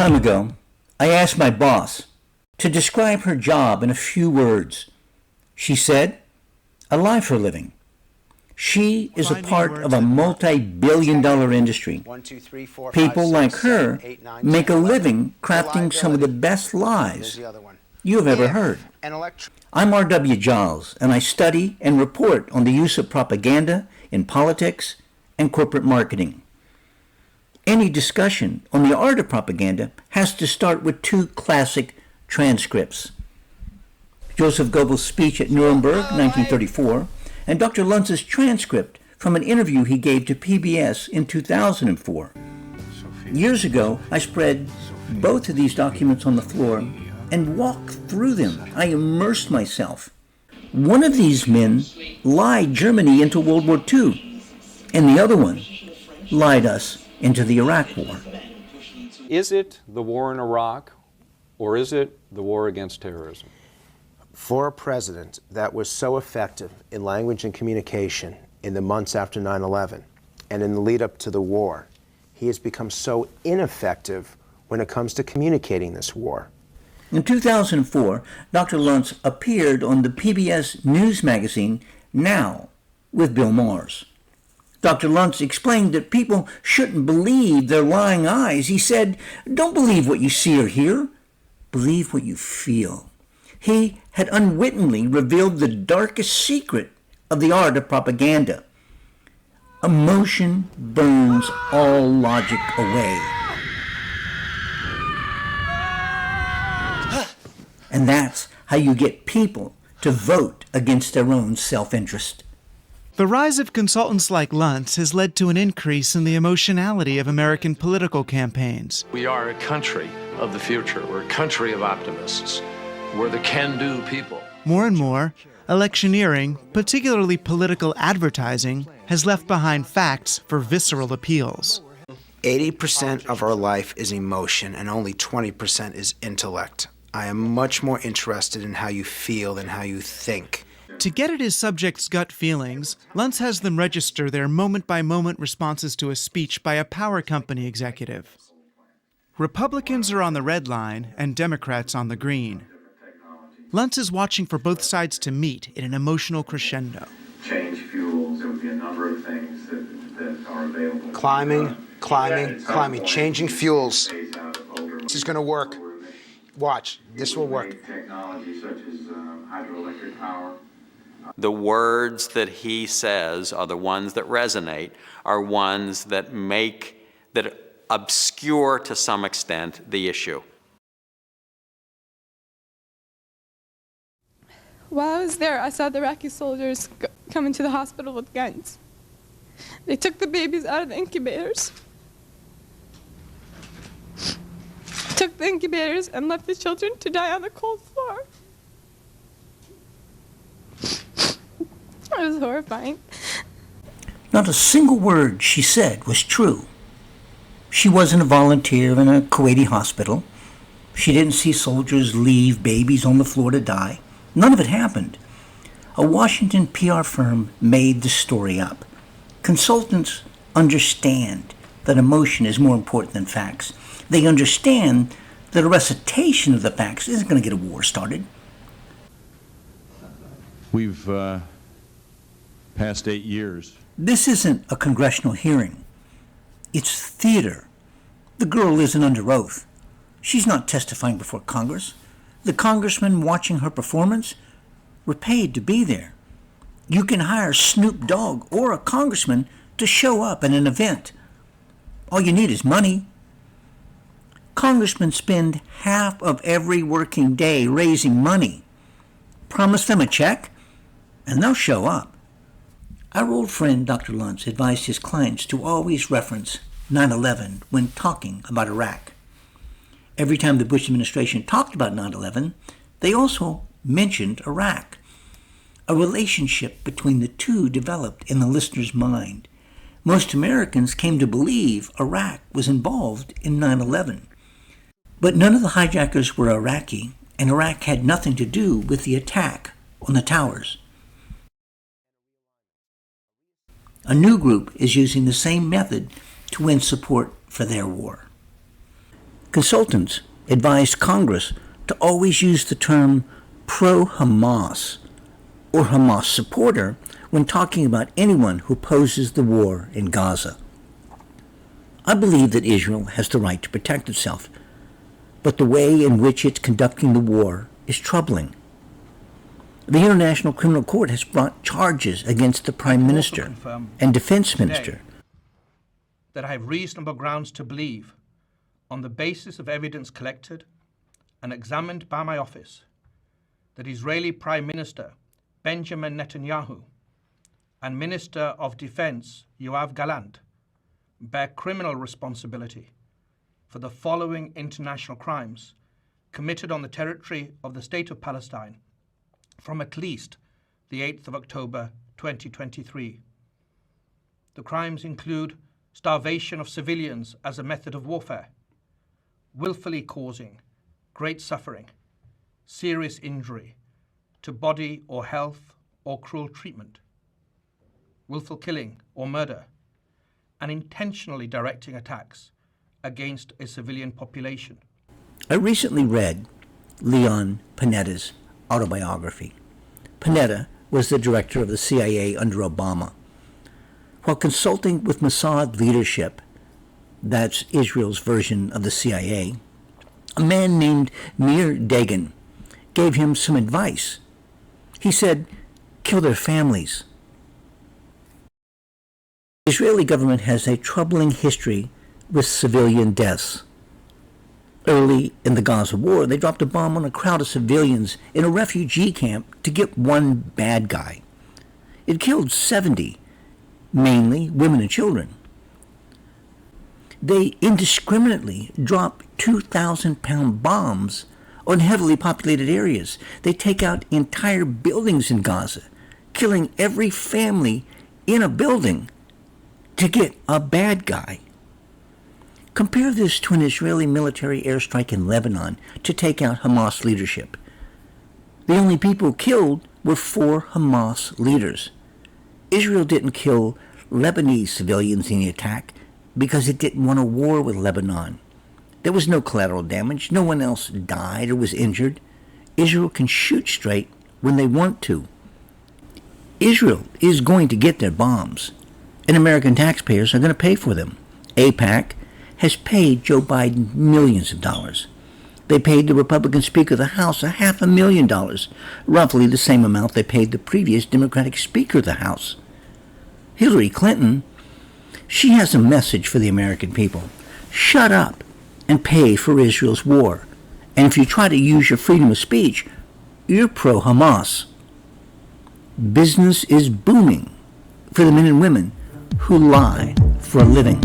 time ago, I asked my boss to describe her job in a few words. She said, "A life for living." She is a part of a multi-billion-dollar industry. People like her make a living crafting some of the best lies you have ever heard. I'm RW Giles, and I study and report on the use of propaganda in politics and corporate marketing. Any discussion on the art of propaganda has to start with two classic transcripts: Joseph Goebbels' speech at Nuremberg, 1934, and Dr. Luntz's transcript from an interview he gave to PBS in 2004. Years ago, I spread both of these documents on the floor and walked through them. I immersed myself. One of these men lied Germany into World War II, and the other one lied us into the Iraq War. Is it the war in Iraq, or is it the war against terrorism? For a president that was so effective in language and communication in the months after 9/11 and in the lead up to the war, he has become so ineffective when it comes to communicating this war. In 2004, Dr. Luntz appeared on the PBS news magazine Now with Bill Maher's. Dr. Luntz explained that people shouldn't believe their lying eyes. He said, "Don't believe what you see or hear. Believe what you feel." He had unwittingly revealed the darkest secret of the art of propaganda. Emotion burns all logic away. And that's how you get people to vote against their own self-interest. The rise of consultants like Luntz has led to an increase in the emotionality of American political campaigns. We are a country of the future. We're a country of optimists. We're the can-do people. More and more, electioneering, particularly political advertising, has left behind facts for visceral appeals. 80% of our life is emotion and only 20% is intellect. I am much more interested in how you feel than how you think. To get at his subjects' gut feelings, Luntz has them register their moment-by-moment responses to a speech by a power company executive. Republicans are on the red line and Democrats on the green. Luntz is watching for both sides to meet in an emotional crescendo. Change fuels, there would be a number of things that are available. Climbing, changing fuels. This is going to work. Watch, this will work. Technology such as hydroelectric power. The words that he says are the ones that resonate, are ones that obscure to some extent the issue. While I was there, I saw the Iraqi soldiers come into the hospital with guns. They took the babies out of the incubators, took the incubators and left the children to die on the cold floor. It was horrifying. Not a single word she said was true. She wasn't a volunteer in a Kuwaiti hospital. She didn't see soldiers leave babies on the floor to die. None of it happened. A Washington PR firm made the story up. Consultants understand that emotion is more important than facts. They understand that a recitation of the facts isn't going to get a war started. We've past 8 years. This isn't a congressional hearing. It's theater. The girl isn't under oath. She's not testifying before Congress. The congressmen watching her performance were paid to be there. You can hire Snoop Dogg or a congressman to show up at an event. All you need is money. Congressmen spend half of every working day raising money. Promise them a check, and they'll show up. Our old friend Dr. Luntz advised his clients to always reference 9/11 when talking about Iraq. Every time the Bush administration talked about 9/11, they also mentioned Iraq. A relationship between the two developed in the listener's mind. Most Americans came to believe Iraq was involved in 9/11. But none of the hijackers were Iraqi, and Iraq had nothing to do with the attack on the towers. A new group is using the same method to win support for their war. Consultants advised Congress to always use the term pro-Hamas or Hamas supporter when talking about anyone who opposes the war in Gaza. I believe that Israel has the right to protect itself, but the way in which it's conducting the war is troubling. The International Criminal Court has brought charges against the Prime Minister and Defense Minister. That I have reasonable grounds to believe, on the basis of evidence collected and examined by my office, that Israeli Prime Minister Benjamin Netanyahu and Minister of Defense Yoav Gallant bear criminal responsibility for the following international crimes committed on the territory of the State of Palestine from at least the 8th of October 2023. The crimes include starvation of civilians as a method of warfare, willfully causing great suffering, serious injury to body or health or cruel treatment, willful killing or murder, and intentionally directing attacks against a civilian population. I recently read Leon Panetta's autobiography. Panetta was the director of the CIA under Obama. While consulting with Mossad leadership, that's Israel's version of the CIA, a man named Meir Dagan gave him some advice. He said, kill their families. The Israeli government has a troubling history with civilian deaths. Early in the Gaza war, they dropped a bomb on a crowd of civilians in a refugee camp to get one bad guy. It killed 70, mainly women and children. They indiscriminately drop 2,000-pound bombs on heavily populated areas. They take out entire buildings in Gaza, killing every family in a building to get a bad guy. Compare this to an Israeli military airstrike in Lebanon to take out Hamas leadership. The only people killed were 4 Hamas leaders. Israel didn't kill Lebanese civilians in the attack because it didn't want a war with Lebanon. There was no collateral damage. No one else died or was injured. Israel can shoot straight when they want to. Israel is going to get their bombs, and American taxpayers are going to pay for them. AIPAC has paid Joe Biden millions of dollars. They paid the Republican Speaker of the House $500,000, roughly the same amount they paid the previous Democratic Speaker of the House. Hillary Clinton, she has a message for the American people. Shut up and pay for Israel's war. And if you try to use your freedom of speech, you're pro-Hamas. Business is booming for the men and women who lie for a living.